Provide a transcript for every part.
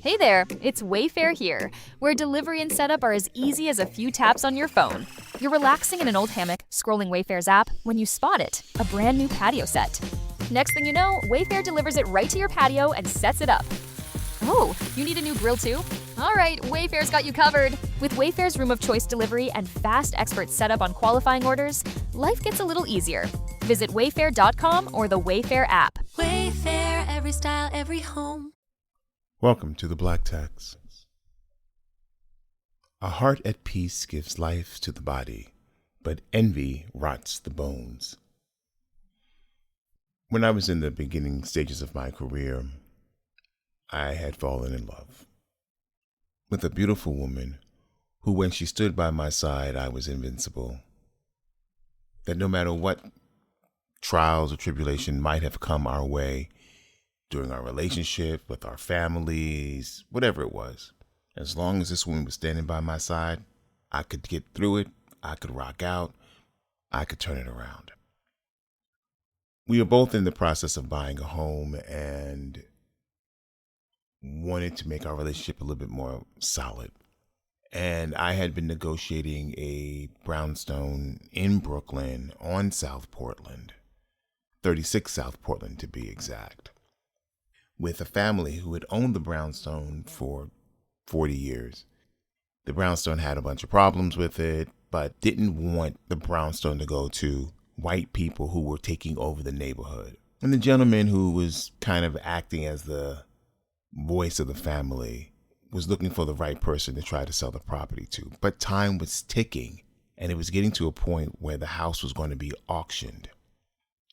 Hey there, it's Wayfair here, where delivery and setup are as easy as a few taps on your phone. You're relaxing in an old hammock, scrolling Wayfair's app, when you spot it, a brand new patio set. Next thing you know, Wayfair delivers it right to your patio and sets it up. Oh, you need a new grill too? All right, Wayfair's got you covered. With Wayfair's Room of Choice delivery and fast expert setup on qualifying orders, life gets a little easier. Visit wayfair.com or the Wayfair app. Wayfair, every style, every home. Welcome to the Black Text. A heart at peace gives life to the body, but envy rots the bones. When I was in the beginning stages of my career, I had fallen in love with a beautiful woman who, when she stood by my side, I was invincible. That no matter what trials or tribulation might have come our way during our relationship, with our families, whatever it was, as long as this woman was standing by my side, I could get through it, I could rock out, I could turn it around. We were both in the process of buying a home and wanted to make our relationship a little bit more solid. And I had been negotiating a brownstone in Brooklyn on South Portland, 36 South Portland to be exact, with a family who had owned the brownstone for 40 years. The brownstone had a bunch of problems with it, but didn't want the brownstone to go to white people who were taking over the neighborhood. And the gentleman who was kind of acting as the voice of the family was looking for the right person to try to sell the property to. But time was ticking, and it was getting to a point where the house was going to be auctioned.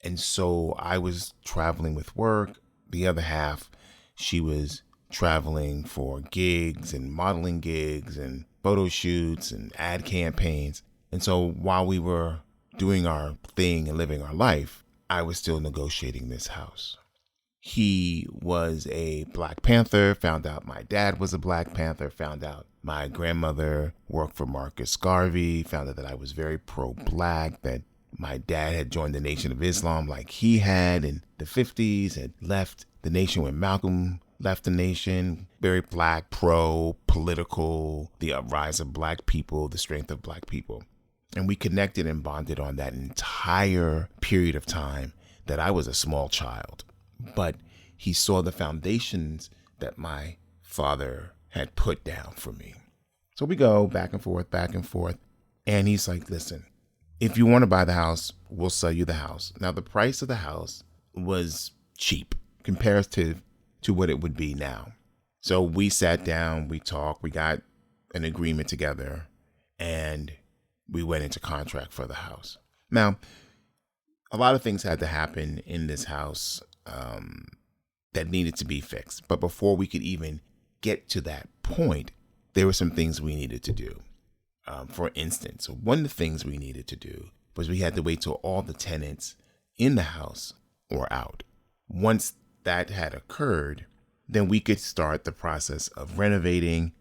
And so I was traveling with work. The other half, she was traveling for gigs and modeling gigs and photo shoots and ad campaigns. And so while we were doing our thing and living our life, I was still negotiating this house. He was a Black Panther, found out my dad was a Black Panther, found out my grandmother worked for Marcus Garvey, found out that I was very pro-Black, that my dad had joined the Nation of Islam like he had in the 50s, had left the nation when Malcolm left the nation, very Black, pro-political, the uprise of Black people, the strength of Black people. And we connected and bonded on that entire period of time that I was a small child. But he saw the foundations that my father had put down for me. So we go back and forth. And he's like, listen, if you want to buy the house, we'll sell you the house. Now, the price of the house was cheap comparative to what it would be now. So we sat down, we talked, we got an agreement together, and we went into contract for the house. Now, a lot of things had to happen in this house that needed to be fixed. But before we could even get to that point, there were some things we needed to do. For instance, one of the things we needed to do was we had to wait till all the tenants in the house were out. Once that had occurred, then we could start the process of renovating,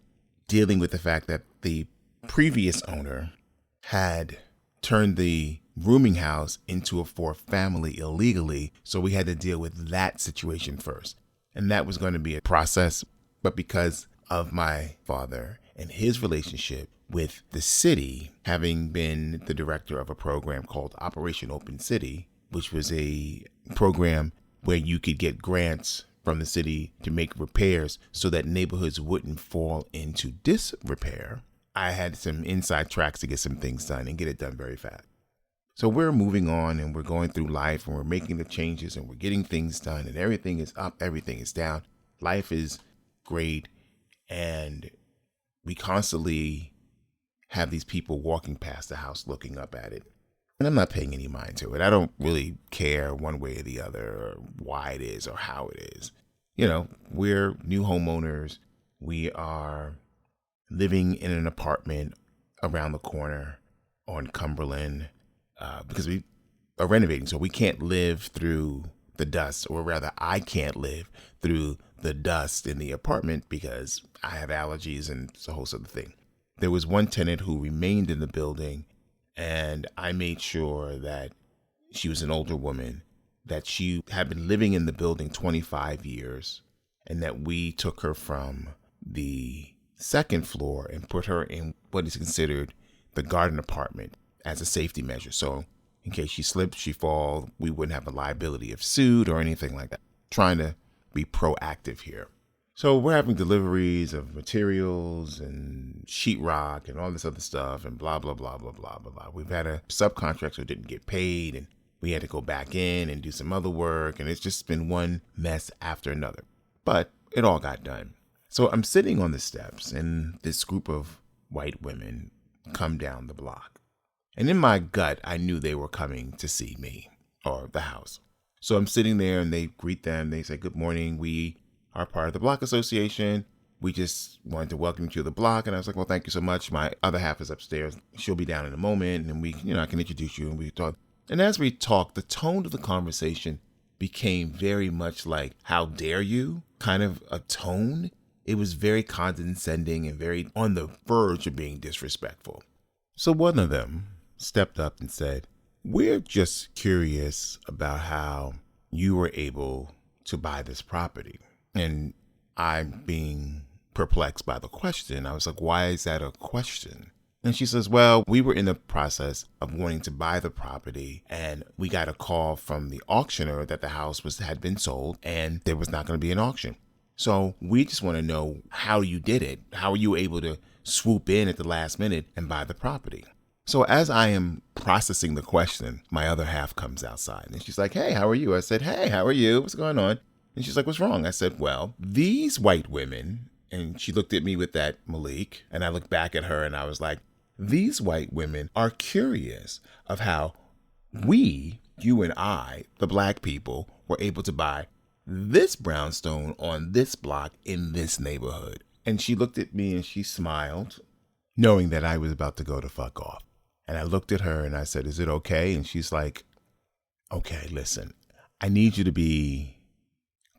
dealing with the fact that the previous owner had turned the rooming house into a fourth family illegally. So we had to deal with that situation first. And that was going to be a process. But because of my father and his relationship with the city, having been the director of a program called Operation Open City, which was a program where you could get grants from the city to make repairs so that neighborhoods wouldn't fall into disrepair, I had some inside tracks to get some things done and get it done very fast. So we're moving on and we're going through life and we're making the changes and we're getting things done and everything is up, everything is down. Life is great. And we constantly have these people walking past the house looking up at it. And I'm not paying any mind to it. I don't really care one way or the other or why it is or how it is. You know, we're new homeowners. We are living in an apartment around the corner on Cumberland because we are renovating. So we can't live through the dust, or rather I can't live through the dust in the apartment because I have allergies and it's a whole sort of thing. There was one tenant who remained in the building, and I made sure that she was an older woman, that she had been living in the building 25 years and that we took her from the second floor and put her in what is considered the garden apartment as a safety measure. So in case she slipped, she fall, we wouldn't have a liability of suit or anything like that. Trying to be proactive here. So we're having deliveries of materials and sheetrock and all this other stuff and blah, blah, blah, blah, blah, blah, blah. We've had a subcontractor who didn't get paid, and we had to go back in and do some other work. And it's just been one mess after another. But it all got done. So I'm sitting on the steps, and this group of white women come down the block. And in my gut, I knew they were coming to see me or the house. So I'm sitting there, and they greet them. They say, "Good morning. We are part of the block association. We just wanted to welcome you to the block." And I was like, "Well, thank you so much. My other half is upstairs. She'll be down in a moment, and I can introduce you." And we talk. And as we talked, the tone of the conversation became very much like, "How dare you?" kind of a tone. It was very condescending and very on the verge of being disrespectful. So one of them stepped up and said, "We're just curious about how you were able to buy this property." And I'm being perplexed by the question. I was like, "Why is that a question?" And she says, "Well, we were in the process of wanting to buy the property, and we got a call from the auctioneer that the house had been sold and there was not going to be an auction. So we just want to know how you did it. How were you able to swoop in at the last minute and buy the property?" So as I am processing the question, my other half comes outside and she's like, "Hey, how are you?" I said, "Hey, how are you? What's going on?" And she's like, "What's wrong?" I said, "Well, these white women," and she looked at me with that Malik, and I looked back at her and I was like, "These white women are curious of how we, you and I, the black people, were able to buy this brownstone on this block in this neighborhood." And she looked at me and she smiled, knowing that I was about to go to fuck off. And I looked at her and I said, "Is it okay?" And she's like, "Okay, listen, I need you to be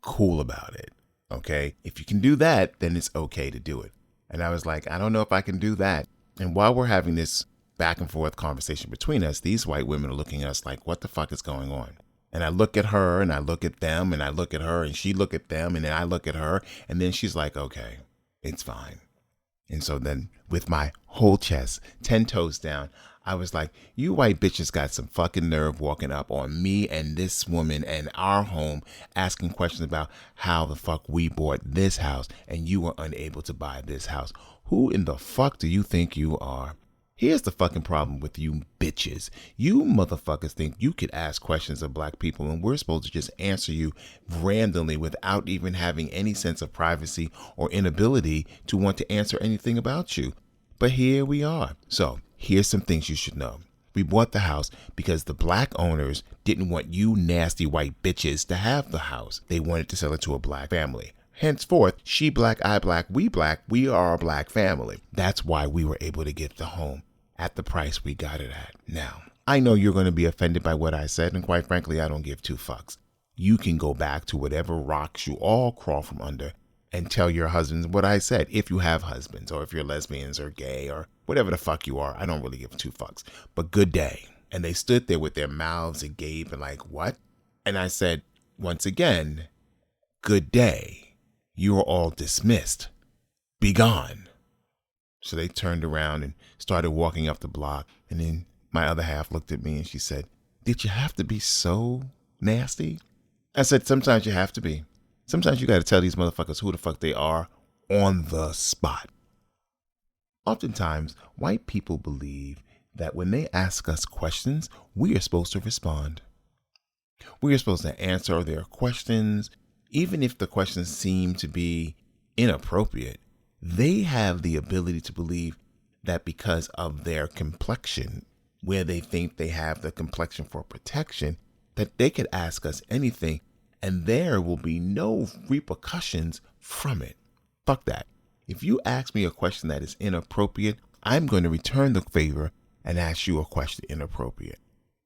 cool about it. Okay? If you can do that, then it's okay to do it." And I was like, "I don't know if I can do that." And while we're having this back and forth conversation between us, these white women are looking at us like, what the fuck is going on? And I look at her and I look at them and I look at her and she look at them and then I look at her. And then she's like, "Okay, it's fine." And so then with my whole chest, 10 toes down, I was like, "You white bitches got some fucking nerve walking up on me and this woman and our home asking questions about how the fuck we bought this house and you were unable to buy this house. Who in the fuck do you think you are?" Here's the fucking problem with you bitches. You motherfuckers think you could ask questions of black people and we're supposed to just answer you randomly without even having any sense of privacy or inability to want to answer anything about you. But here we are. So here's some things you should know. We bought the house because the black owners didn't want you nasty white bitches to have the house. They wanted to sell it to a black family. Henceforth, she black, I black, we are a black family. That's why we were able to get the home at the price we got it at. Now, I know you're going to be offended by what I said, and quite frankly, I don't give two fucks. You can go back to whatever rocks you all crawl from under and tell your husbands what I said, if you have husbands, or if you're lesbians or gay or whatever the fuck you are. I don't really give two fucks. But good day. And they stood there with their mouths agape and like, "What?" And I said, once again, "Good day. You are all dismissed. Be gone." So they turned around and started walking up the block. And then my other half looked at me and she said, "Did you have to be so nasty?" I said, "Sometimes you have to be. Sometimes you got to tell these motherfuckers who the fuck they are on the spot." Oftentimes, white people believe that when they ask us questions, we are supposed to respond. We are supposed to answer their questions, even if the questions seem to be inappropriate. They have the ability to believe that because of their complexion, where they think they have the complexion for protection, that they could ask us anything and there will be no repercussions from it. Fuck that. If you ask me a question that is inappropriate, I'm going to return the favor and ask you a question inappropriate.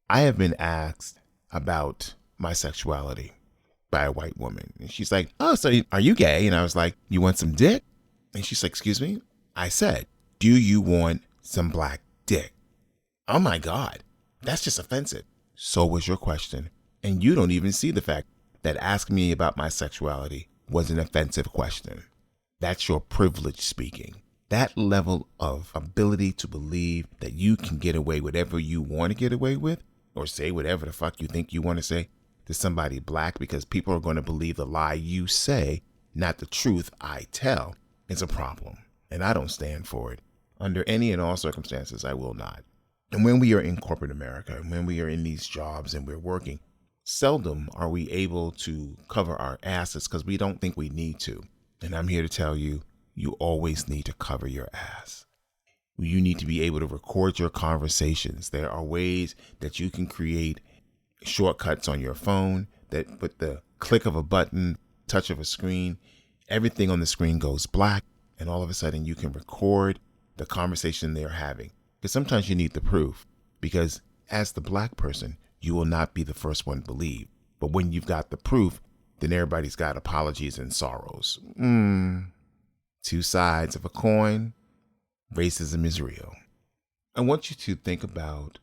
I have been asked about my sexuality by a white woman. And she's like, "Oh, so are you gay?" And I was like, "You want some dick?" And she's like, "Excuse me?" I said, "Do you want some black dick?" Oh my God, that's just offensive. So was your question. And you don't even see the fact that asking me about my sexuality was an offensive question. That's your privilege speaking. That level of ability to believe that you can get away with whatever you want to get away with, or say whatever the fuck you think you want to say to somebody black, because people are going to believe the lie you say, not the truth I tell, is a problem. And I don't stand for it. Under any and all circumstances, I will not. And when we are in corporate America, and when we are in these jobs and we're working, seldom are we able to cover our asses because we don't think we need to. And I'm here to tell you, you always need to cover your ass. You need to be able to record your conversations. There are ways that you can create shortcuts on your phone that with the click of a button, touch of a screen, everything on the screen goes black, and all of a sudden you can record the conversation they're having. Because sometimes you need the proof, because as the black person, you will not be the first one to believe. But when you've got the proof, then everybody's got apologies and sorrows. Two sides of a coin. Racism is real. I want you to think about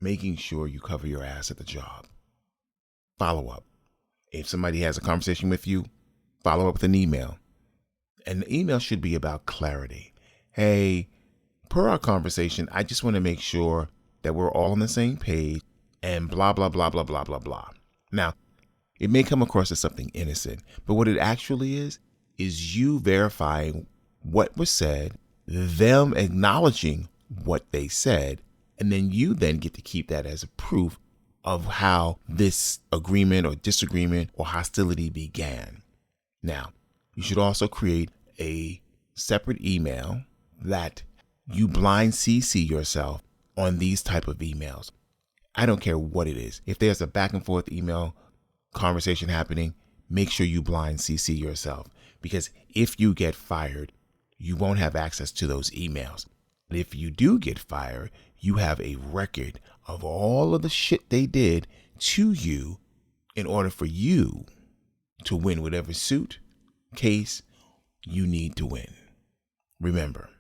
making sure you cover your ass at the job. Follow up. If somebody has a conversation with you, follow up with an email. And the email should be about clarity. Hey, per our conversation, I just want to make sure that we're all on the same page and blah, blah, blah, blah, blah, blah, blah. Now, it may come across as something innocent, but what it actually is you verifying what was said, them acknowledging what they said, and then you then get to keep that as a proof of how this agreement or disagreement or hostility began. Now, you should also create a separate email that you blind CC yourself on these type of emails. I don't care what it is. If there's a back and forth email conversation happening, make sure you blind CC yourself, because if you get fired, you won't have access to those emails. But if you do get fired, you have a record of all of the shit they did to you in order for you to win whatever suit, case you need to win. Remember,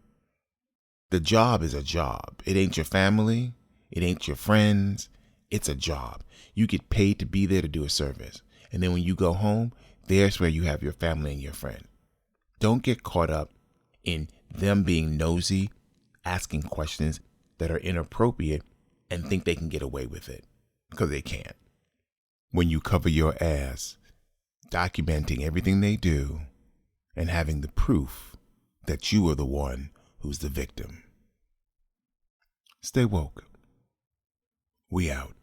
the job is a job. It ain't your family. It ain't your friends. It's a job. You get paid to be there to do a service. And then when you go home, there's where you have your family and your friend. Don't get caught up in them being nosy, asking questions that are inappropriate and think they can get away with it, because they can't. When you cover your ass, documenting everything they do and having the proof that you are the one who's the victim. Stay woke. We out.